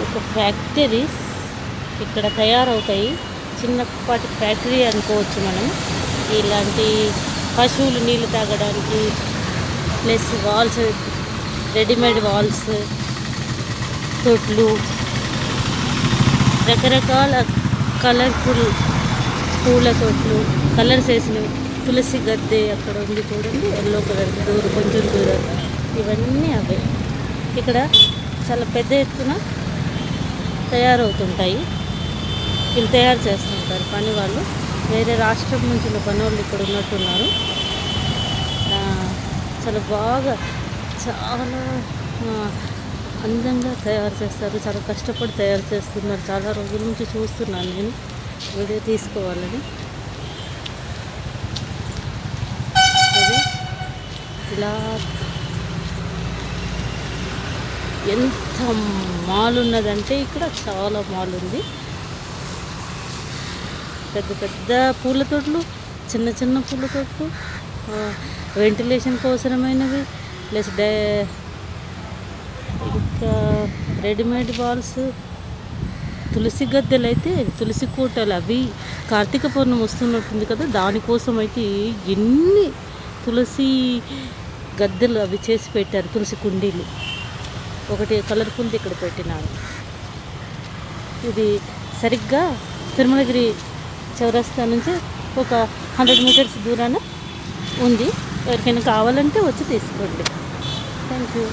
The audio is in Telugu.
ఒక ఫ్యాక్టరీస్ ఇక్కడ తయారవుతాయి. చిన్నపాటి ఫ్యాక్టరీ అనుకోవచ్చు మనం. ఇలాంటి పశువులు నీళ్ళు తాగడానికి, ప్లస్ వాల్స్, రెడీమేడ్ వాల్స్, తొట్లు, రకరకాల కలర్ఫుల్ పూల తొట్లు, కలర్స్ వేసినవి, తులసి గద్దె అక్కడ ఉంది చూడండి, ఎల్లో కలర్ కొంచెం దూరం. ఇవన్నీ అవే. ఇక్కడ చాలా పెద్ద ఎత్తున తయారవుతుంటాయి. వీళ్ళు తయారు చేస్తుంటారు పని వాళ్ళు. వేరే రాష్ట్రం నుంచి పని వాళ్ళు ఇక్కడ ఉన్నట్టున్నారు. చాలా బాగా, చాలా అందంగా తయారు చేస్తారు. చాలా కష్టపడి తయారు చేస్తున్నారు. చాలా రోజుల నుంచి చూస్తున్నాను నేను వీడియో తీసుకోవాలని. ఇలా ఎంత మాల్ ఉన్నదంటే ఇక్కడ చాలా మాల్ ఉంది. పెద్ద పెద్ద పూల తోటలు, చిన్న చిన్న పూల తోటలు, వెంటిలేషన్ అవసరమైనవి, ప్లస్ ఇంకా రెడీమేడ్ వాల్స్, తులసి గద్దెలు అయితే తులసి కోటలు. అవి కార్తీక పౌర్ణమి వస్తున్నట్టుంది కదా, దానికోసం అయితే ఎన్ని తులసి గద్దెలు అవి చేసి పెట్టారు. తులసి కుండీలు ఒకటి కలర్ఫుల్ది ఇక్కడ పెట్టినారు. ఇది సరిగ్గా తిరుమలగిరి చౌరస్తా నుంచి ఒక 100 మీటర్స్ దూరాన ఉంది. ఎవరికైనా కావాలంటే వచ్చి తీసుకోండి. Thank you.